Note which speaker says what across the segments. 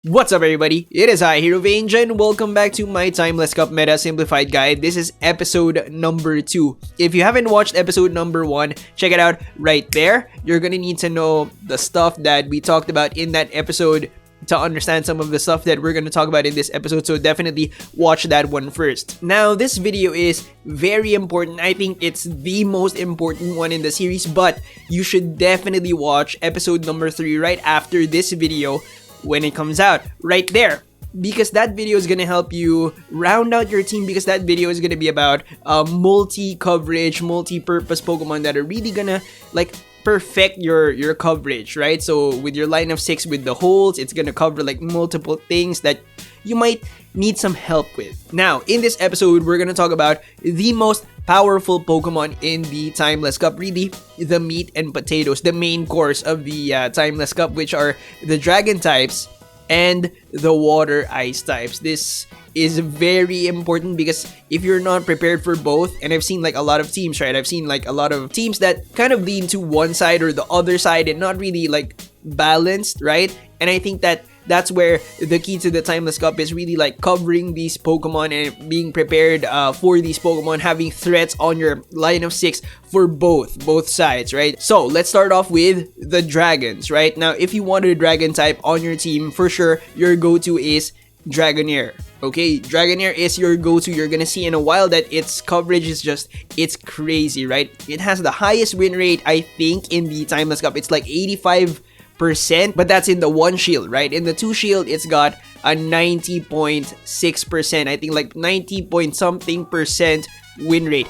Speaker 1: What's up everybody, it is I, Hero Vange, and welcome back to my Timeless Cup Meta Simplified Guide. This is episode number 2. If you haven't watched episode number 1, check it out right there. You're gonna need to know the stuff that we talked about in that episode to understand some of the stuff that we're gonna talk about in this episode, so definitely watch that one first. Now, this video is very important. I think it's the most important one in the series, but you should definitely watch episode number 3 right after this video when it comes out, right there, because that video is gonna help you round out your team, because that video is gonna be about multi-coverage, multi-purpose Pokemon that are really gonna like perfect your coverage, right? So with your line of 6 with the holes, it's gonna cover like multiple things that you might need some help with. Now, in this episode, we're gonna talk about the most powerful Pokemon in the Timeless Cup, really the meat and potatoes, the main course of the Timeless Cup, which are the Dragon types and the Water Ice types. This is very important because if you're not prepared for both, and I've seen like a lot of teams, right? I've seen like a lot of teams that kind of lean to one side or the other side and not really like balanced, right? And I think that that's where the key to the Timeless Cup is, really like covering these Pokemon and being prepared for these Pokemon, having threats on your line of 6 for both sides, right? So let's start off with the Dragons, right? Now, if you want a Dragon type on your team, for sure your go-to is Dragonair. Okay, Dragonair is your go-to. You're gonna see in a while that its coverage is it's crazy, right? It has the highest win rate, I think, in the Timeless Cup. It's like 85%, but that's in the 1 shield, right? In the 2 shield, it's got a 90.6%. I think like 90 point something percent win rate.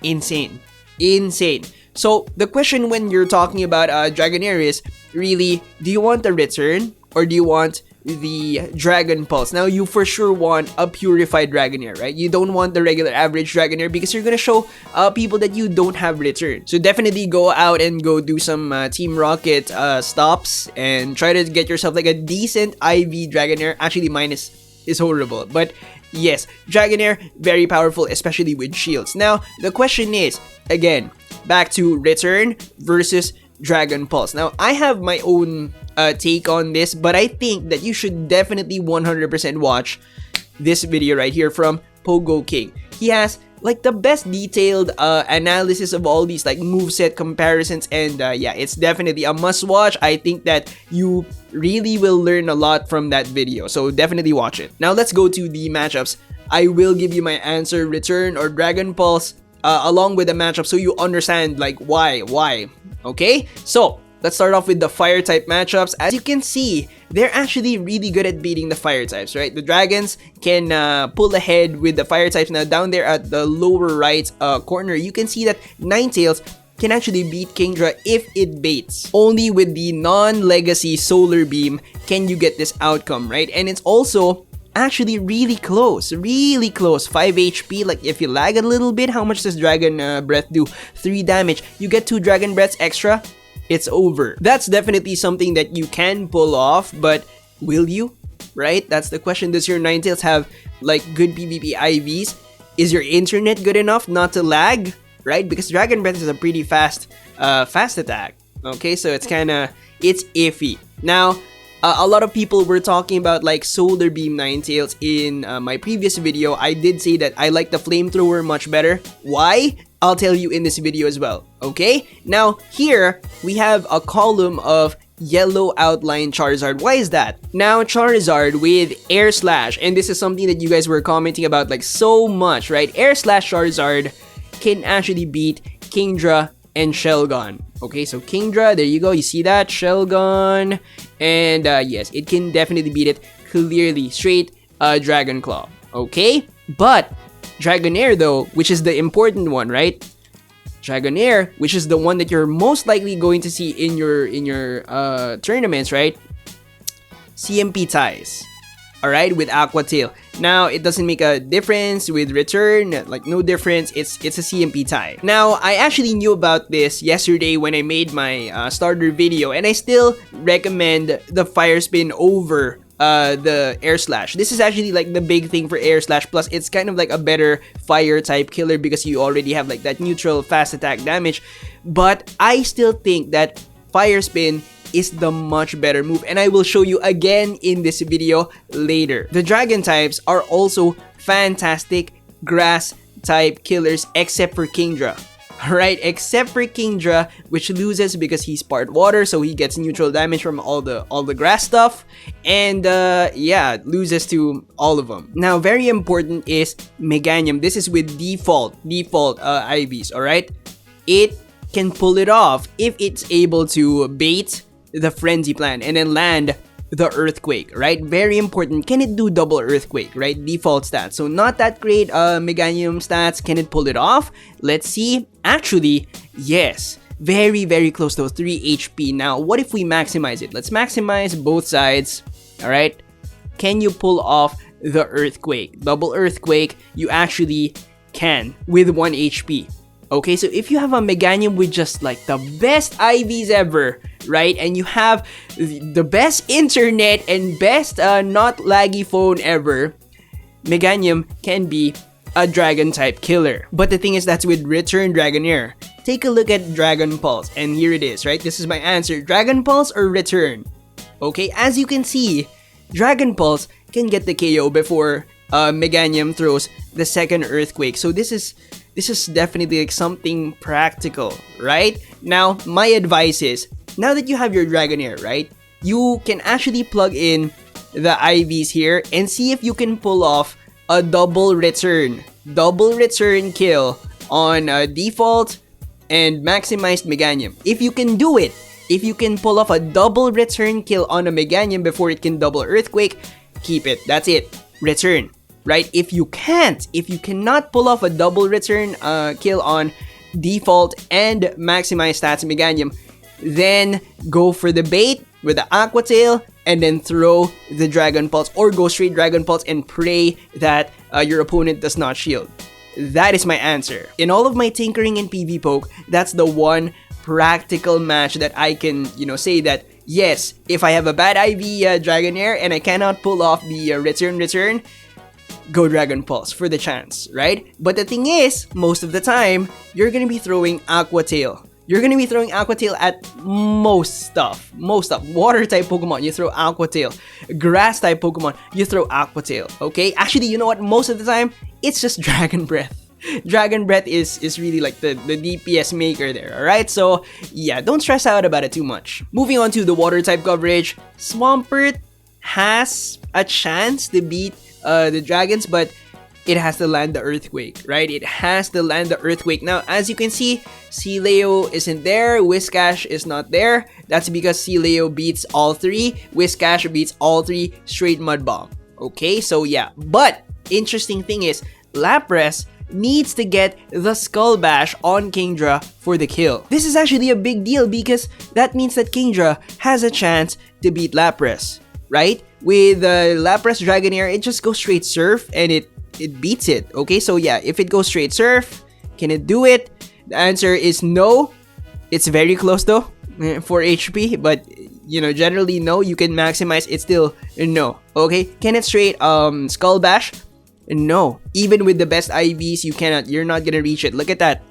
Speaker 1: Insane. So the question when you're talking about Dragonair is really, do you want the return or do you want the Dragon Pulse? Now, you for sure want a purified Dragonair, right? You don't want the regular average Dragonair because you're gonna show people that you don't have return. So definitely go out and go do some Team Rocket stops and try to get yourself like a decent IV Dragonair. Actually, mine is horrible, but yes, Dragonair, very powerful, especially with shields. Now, the question is, again, back to return versus Dragon Pulse. Now, I have my own take on this, but I think that you should definitely 100% watch this video right here from Pogo King. He has like the best detailed analysis of all these like moveset comparisons, and yeah, it's definitely a must watch. I think that you really will learn a lot from that video, so definitely watch it. Now let's go to the matchups. I will give you my answer, return or Dragon Pulse, along with the matchup, so you understand like why. Okay, so let's start off with the fire type matchups. As you can see, they're actually really good at beating the fire types, right? The Dragons can pull ahead with the fire types. Now, down there at the lower right corner, you can see that Ninetales can actually beat Kingdra if it baits. Only with the non-legacy Solar Beam can you get this outcome, right? And it's also actually really close, 5 HP. Like if you lag a little bit, how much does Dragon Breath do? 3 damage. You get 2 Dragon Breaths extra, it's over. That's definitely something that you can pull off, but will you? Right? That's the question. Does your Ninetales have like good PvP IVs? Is your internet good enough not to lag? Right? Because Dragon Breath is a pretty fast attack. Okay, so it's iffy. Now, a lot of people were talking about like Solar Beam Ninetales in my previous video. I did say that I like the Flamethrower much better. Why? I'll tell you in this video as well. Okay? Now, here, we have a column of yellow outline Charizard. Why is that? Now, Charizard with Air Slash, and this is something that you guys were commenting about like so much, right? Air Slash Charizard can actually beat Kingdra and Shelgon. Okay, so Kingdra, there you go, you see that? Shelgon, and yes, it can definitely beat it clearly, straight Dragon Claw. Okay, but Dragonair though, which is the important one, right? Dragonair, which is the one that you're most likely going to see in your tournaments, right? CMP ties. Alright, with Aqua Tail. Now, it doesn't make a difference with return, like no difference, it's a CMP tie. Now, I actually knew about this yesterday when I made my starter video, and I still recommend the Fire Spin over the Air Slash. This is actually like the big thing for Air Slash, plus it's kind of like a better fire type killer because you already have like that neutral fast attack damage. But I still think that Fire Spin is the much better move, and I will show you again in this video later. The dragon types are also fantastic grass type killers except for Kingdra. Alright, except for Kingdra, which loses because he's part water, so he gets neutral damage from all the grass stuff, and yeah, loses to all of them. Now, very important is Meganium. This is with default IVs, alright? It can pull it off if it's able to bait the Frenzy Plant and then land the Earthquake, right? Very important. Can it do double Earthquake, right? Default stats. So not that great Meganium stats. Can it pull it off? Let's see. Actually, yes. Very, very close to 3 HP. Now, what if we maximize it? Let's maximize both sides, alright? Can you pull off the Earthquake? Double Earthquake, you actually can with 1 HP. Okay, so if you have a Meganium with just like the best IVs ever, right? And you have the best internet and best not laggy phone ever, Meganium can be a dragon type killer. But the thing is, that's with Return Dragonair. Take a look at Dragon Pulse, and here it is, right? This is my answer. Dragon Pulse or Return? Okay, as you can see, Dragon Pulse can get the KO before Meganium throws the second Earthquake. So this is definitely like something practical, right? Now, my advice is, now that you have your Dragonair, right, you can actually plug in the IVs here and see if you can pull off a double return kill on default and maximized Meganium. If you can do it, if you can pull off a double return kill on a Meganium before it can double Earthquake, keep it. That's it. Return. Right? If you cannot pull off a double return kill on default and maximize stats Meganium, then go for the bait with the Aqua Tail and then throw the Dragon Pulse, or go straight Dragon Pulse and pray that your opponent does not shield. That is my answer. In all of my tinkering and PV poke, that's the one practical match that I can, say that, yes, if I have a bad IV Dragonair and I cannot pull off the return, go Dragon Pulse for the chance, right? But the thing is, most of the time, you're gonna be throwing Aqua Tail. You're gonna be throwing Aqua Tail at most stuff. Water type Pokemon, you throw Aqua Tail. Grass type Pokemon, you throw Aqua Tail, okay? Actually, you know what? Most of the time, it's just Dragon Breath. Dragon Breath is really like the DPS maker there, alright? So, yeah, don't stress out about it too much. Moving on to the water type coverage, Swampert has a chance to beat the dragons, but it has to land the Earthquake, right? It has to land the Earthquake. Now, as you can see, Sealeo isn't there, Whiscash is not there. That's because Sealeo beats all 3, Whiscash beats all 3 straight Mud Bomb. Okay, so yeah. But, interesting thing is, Lapras needs to get the Skull Bash on Kingdra for the kill. This is actually a big deal because that means that Kingdra has a chance to beat Lapras, right? With Lapras Dragonair, it just goes straight Surf and it beats it. Okay, so yeah, if it goes straight Surf, can it do it? The answer is no. It's very close though, 4 HP, but generally no. You can maximize, it's still no. Okay, can it straight Skull Bash? No. Even with the best IVs, you're not gonna reach it. Look at that,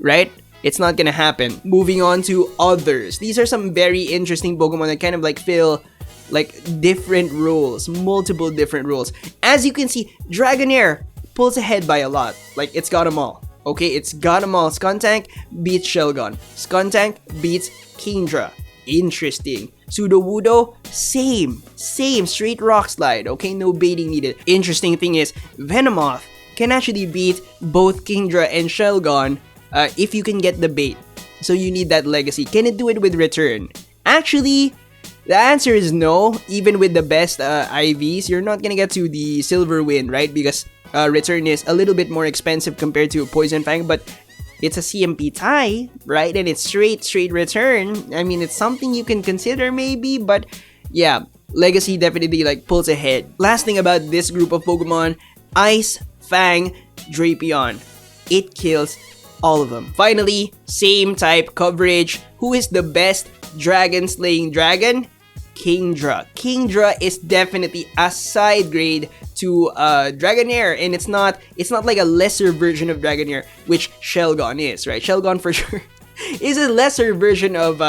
Speaker 1: right? It's not gonna happen. Moving on to others. These are some very interesting Pokemon that kind of like fill like different roles, multiple different roles. As you can see, Dragonair pulls ahead by a lot. Like, it's got them all. Okay, it's got them all. Skuntank beats Shelgon. Skuntank beats Kingdra. Interesting. Sudowoodo, same. Straight Rock Slide. Okay, no baiting needed. Interesting thing is, Venomoth can actually beat both Kingdra and Shelgon if you can get the bait. So you need that legacy. Can it do it with Return? Actually, the answer is no. Even with the best IVs, you're not gonna get to the Silver Wind, right? Because Return is a little bit more expensive compared to Poison Fang, but it's a CMP tie, right? And it's straight Return. I mean, it's something you can consider maybe, but yeah, Legacy definitely like pulls ahead. Last thing about this group of Pokemon, Ice Fang Drapion. It kills all of them. Finally, same type coverage. Who is the best dragon slaying dragon? Kingdra. Kingdra is definitely a side grade to Dragonair, and it's not like a lesser version of Dragonair, which Shelgon is, right? Shelgon for sure is a lesser version of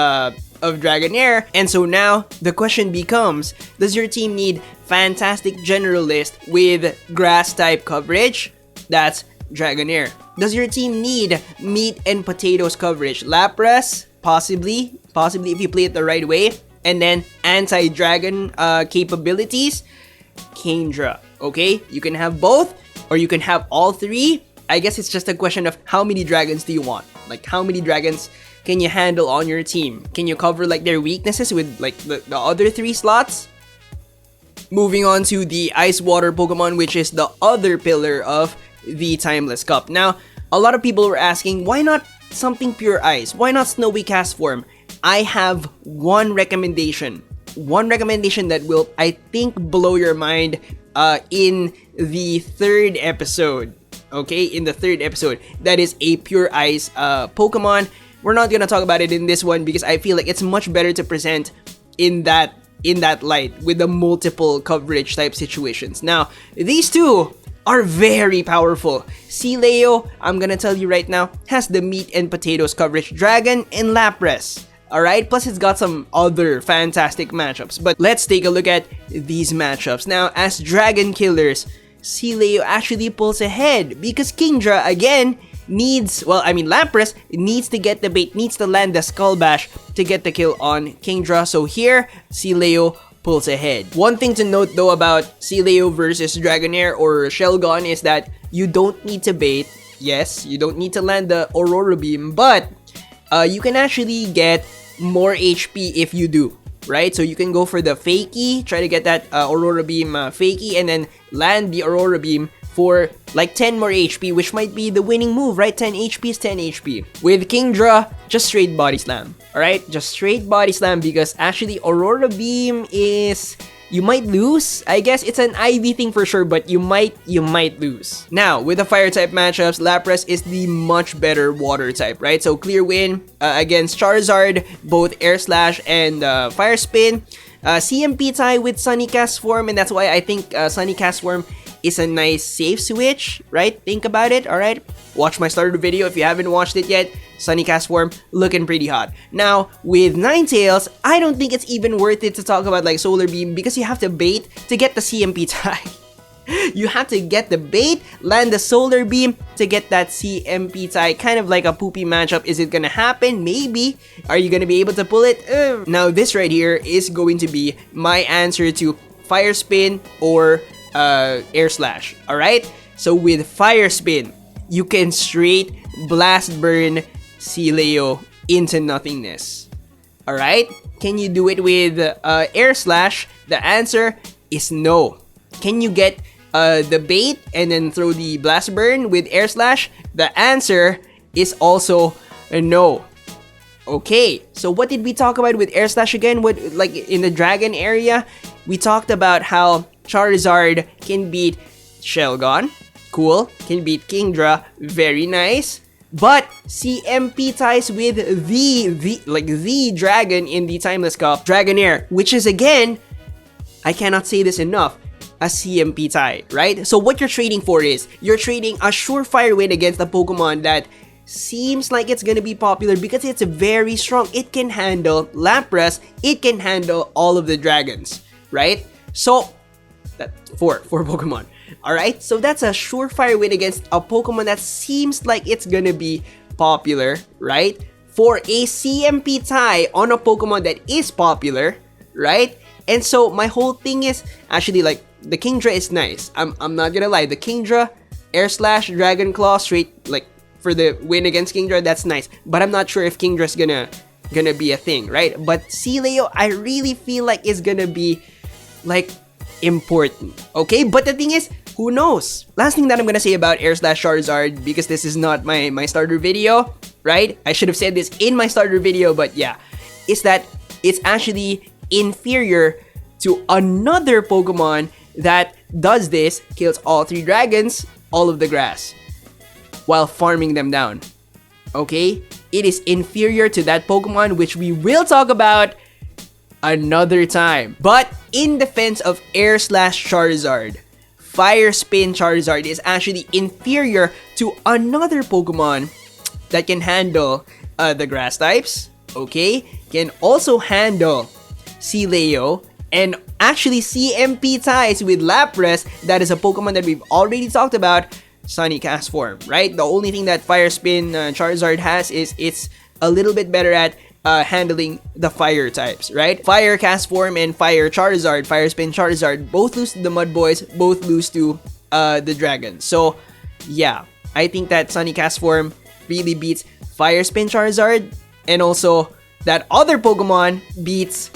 Speaker 1: of Dragonair. And so now the question becomes, does your team need Fantastic Generalist with grass type coverage? That's Dragonair. Does your team need meat and potatoes coverage? Lapras? Possibly if you play it the right way. And then anti-dragon capabilities? Kingdra. Okay, you can have both or you can have all three. I guess it's just a question of how many dragons do you want? Like, how many dragons can you handle on your team? Can you cover like their weaknesses with like the other 3 slots? Moving on to the Ice Water Pokemon, which is the other pillar of the Timeless Cup. Now, a lot of people were asking, why not something pure ice? Why not Snowy Castform? I have one recommendation. One recommendation that will, I think, blow your mind in the 3rd episode. Okay, in the 3rd episode. That is a pure ice Pokemon. We're not gonna talk about it in this one because I feel like it's much better to present in that light with the multiple coverage type situations. Now, these two are very powerful. Sealeo, I'm gonna tell you right now, has the meat and potatoes coverage Dragon and Lapras. Alright, plus it's got some other fantastic matchups. But let's take a look at these matchups. Now, as Dragon Killers, Sealeo actually pulls ahead because Kingdra, again, Lapras needs to get the bait, needs to land the Skull Bash to get the kill on Kingdra. So here, Sealeo pulls ahead. One thing to note though about Sealeo versus Dragonair or Shelgon is that you don't need to bait. Yes, you don't need to land the Aurora Beam, but you can actually get more HP if you do, right? So you can go for the Fakey, try to get that Aurora Beam Fakey, and then land the Aurora Beam for like 10 more HP, which might be the winning move, right? 10 HP is 10 HP. With Kingdra, just straight Body Slam, alright? Just straight Body Slam because actually Aurora Beam is... You might lose. I guess it's an IV thing for sure, but you might lose. Now, with the fire type matchups, Lapras is the much better water type, right? So clear win against Charizard, both Air Slash and Fire Spin. CMP tie with Sunny Castform, and that's why I think Sunny Castform is a nice safe switch, right? Think about it, alright? Watch my starter video if you haven't watched it yet. Sunny Castform looking pretty hot. Now, with Ninetales, I don't think it's even worth it to talk about like Solar Beam because you have to bait to get the CMP tie. You have to get the bait, land the Solar Beam to get that CMP tie. Kind of like a poopy matchup. Is it gonna happen? Maybe. Are you gonna be able to pull it? Now, this right here is going to be my answer to Fire Spin or Air Slash. Alright? So with Fire Spin, you can straight Blast Burn Sealeo into nothingness. Alright? Can you do it with Air Slash? The answer is no. Can you get the bait and then throw the Blast Burn with Air Slash? The answer is also a no. Okay, so what did we talk about with Air Slash again? What, like in the Dragon area? We talked about how Charizard can beat Shelgon. Cool. Can beat Kingdra. Very nice. But CMP ties with the dragon in the Timeless Cup, Dragonair, which is again, I cannot say this enough, a CMP tie, right? So what you're trading for is, you're trading a surefire win against a Pokemon that seems like it's gonna be popular because it's very strong. It can handle Lapras, it can handle all of the dragons, right? So, that four Pokemon. Alright, so that's a surefire win against a Pokemon that seems like it's gonna be popular, right? For a CMP tie on a Pokemon that is popular, right? And so my whole thing is, actually, like, the Kingdra is nice. I'm not gonna lie, the Kingdra, Air Slash, Dragon Claw, straight, like, for the win against Kingdra, that's nice. But I'm not sure if Kingdra's gonna be a thing, right? But Sealeo, I really feel like is gonna be, like, important, okay? But the thing is, who knows? Last thing that I'm gonna say about Air Slash Charizard, because this is not my starter video, right? I should have said this in my starter video, but yeah, is that it's actually inferior to another Pokemon that does this, kills all 3 dragons, all of the grass, while farming them down, okay? It is inferior to that Pokemon, which we will talk about another time. But in defense of Air Slash Charizard, Fire Spin Charizard is actually inferior to another Pokemon that can handle the grass types, okay, can also handle Sealeo, and actually CMP ties with Lapras. That is a Pokemon that we've already talked about, Sunny Cast form, right? The only thing that Fire Spin Charizard has is it's a little bit better at handling the fire types, right? Fire Cast form and Fire Charizard, Fire Spin Charizard, both lose to the Mud Boys, both lose to the Dragons. So yeah, I think that Sunny Cast form really beats Fire Spin Charizard, and also that other Pokemon beats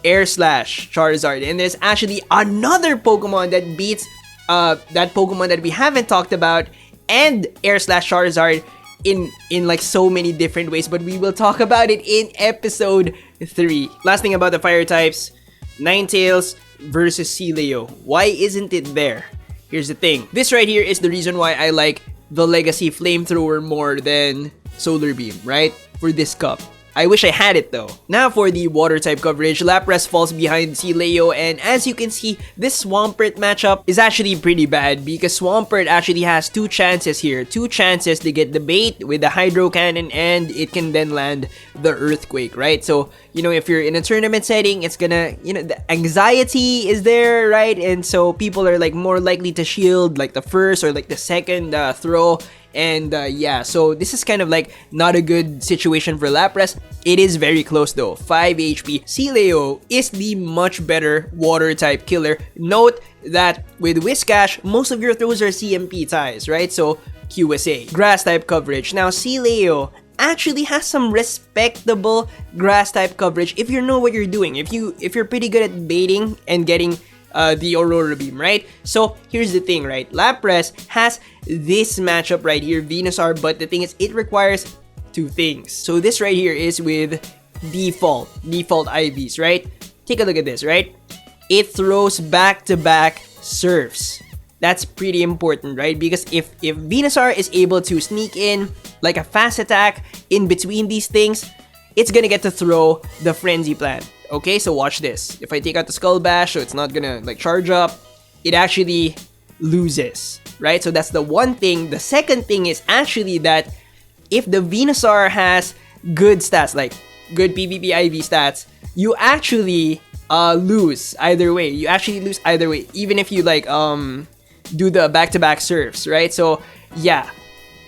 Speaker 1: Air Slash Charizard. And there's actually another Pokemon that beats that Pokemon that we haven't talked about and Air Slash Charizard in like so many different ways, but we will talk about it in episode 3. Last thing about the fire types, Ninetales versus Sealeo. Why isn't it there? Here's the thing. This right here is the reason why I like the Legacy Flamethrower more than Solar Beam, right? For this cup. I wish I had it though. Now for the water type coverage, Lapras falls behind Sealeo, and as you can see, this Swampert matchup is actually pretty bad because Swampert actually has 2 chances here. 2 chances to get the bait with the Hydro Cannon, and it can then land the Earthquake, right? So, you know, if you're in a tournament setting, it's gonna, you know, the anxiety is there, right? And so people are like more likely to shield like the first or like the second throw. And yeah, so this is kind of like not a good situation for Lapras. It is very close though, 5 HP. Sealeo is the much better water type killer. Note that with Whiscash, most of your throws are CMP ties, right? So QSA. Grass type coverage. Now Sealeo actually has some respectable grass type coverage if you know what you're doing. If you're pretty good at baiting and getting the Aurora Beam, right? So here's the thing, right? Lapras has this matchup right here, Venusaur, but the thing is it requires 2 things. So this right here is with default IVs, right? Take a look at this, right? It throws back-to-back surfs. That's pretty important, right? Because if Venusaur is able to sneak in like a fast attack in between these things, it's gonna get to throw the Frenzy Plant. Okay, so watch this. If I take out the Skull Bash, so it's not gonna like charge up, it actually loses, right? So that's the one thing. The second thing is actually that if the Venusaur has good stats, like good PvP IV stats, you actually lose either way. You actually lose either way, even if you like do the back-to-back surfs, right? So yeah,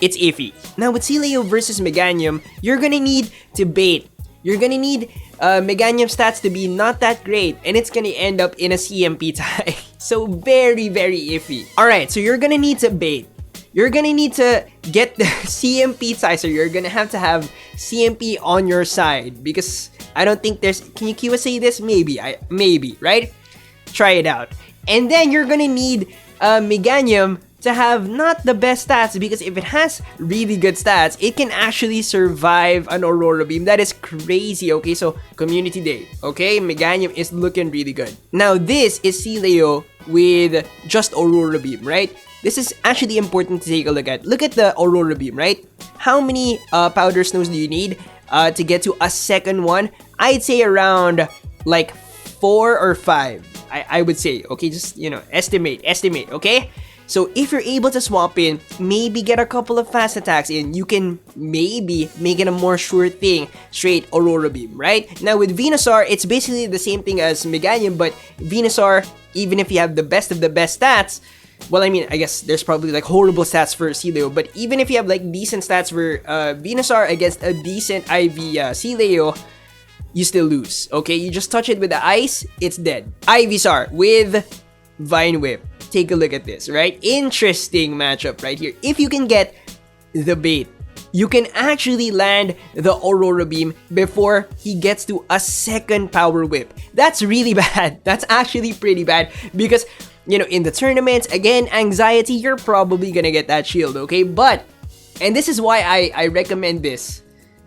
Speaker 1: it's iffy. Now with Sealeo versus Meganium, you're gonna need to bait. You're gonna need Meganium stats to be not that great, and it's gonna end up in a CMP tie. So very, very iffy. Alright, so you're gonna need to bait. You're gonna need to get the CMP tie, so you're gonna have to have CMP on your side, because I don't think there's... Can you QSA this? Maybe, right? Try it out. And then you're gonna need Meganium to have not the best stats, because if it has really good stats, it can actually survive an Aurora Beam. That is crazy, okay? So, Community Day, okay? Meganium is looking really good. Now, this is Sealeo with just Aurora Beam, right? This is actually important to take a look at. Look at the Aurora Beam, right? How many Powder Snows do you need to get to a second one? I'd say around like 4 or 5. I would say, okay? Just, you know, estimate, okay? So if you're able to swap in, maybe get a couple of fast attacks in, you can maybe make it a more sure thing, straight Aurora Beam, right? Now with Venusaur, it's basically the same thing as Meganium, but Venusaur, even if you have the best of the best stats, well, I mean, I guess there's probably like horrible stats for Sealeo, but even if you have like decent stats for Venusaur against a decent IV Sealeo, you still lose, okay? You just touch it with the ice, it's dead. Ivysaur with Vine Whip. Take a look at this, right? Interesting matchup right here. If you can get the bait, you can actually land the Aurora Beam before he gets to a second Power Whip. That's really bad. That's actually pretty bad because, you know, in the tournaments, again, anxiety, you're probably gonna get that shield, okay? But, and this is why I recommend this,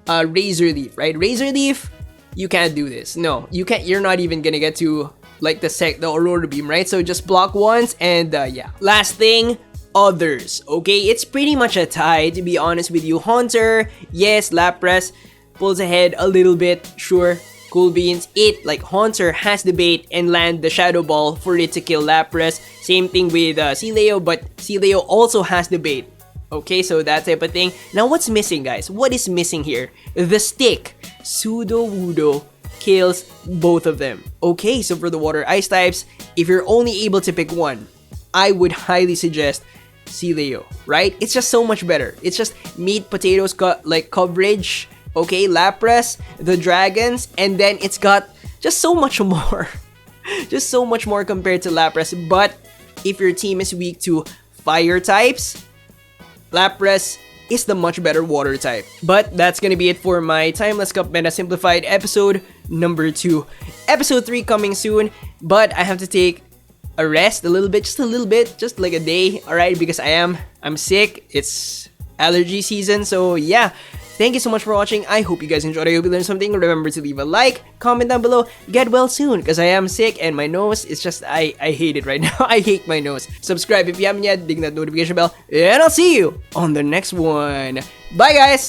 Speaker 1: Razor Leaf, right? Razor Leaf, you can't do this. No, you can't. You're not even gonna get to like the Aurora Beam, right? So just block once and yeah. Last thing, others, okay? It's pretty much a tie, to be honest with you. Haunter, yes, Lapras pulls ahead a little bit, sure. Cool beans. It, like Haunter, has the bait and land the Shadow Ball for it to kill Lapras. Same thing with Sealeo, but Sealeo also has the bait. Okay, so that type of thing. Now, what's missing, guys? What is missing here? The stick. Sudowoodo kills both of them. Okay, so for the water ice types, if you're only able to pick one, I would highly suggest Sileo, right? It's just so much better. It's just meat, potatoes, like coverage. Okay, Lapras, the dragons, and then it's got just so much more. Just so much more compared to Lapras. But if your team is weak to fire types, Lapras is the much better water type. But that's gonna be it for my Timeless Cup Meta Simplified episode number 2. Episode 3 coming soon, but I have to take a rest a little bit, just like a day, alright, because I'm sick. It's allergy season, so yeah. Thank you so much for watching. I hope you guys enjoyed. I hope you learned something. Remember to leave a like, comment down below. Get well soon, because I am sick and my nose is just, I hate it right now. I hate my nose. Subscribe if you haven't yet. Ding that notification bell. And I'll see you on the next one. Bye, guys!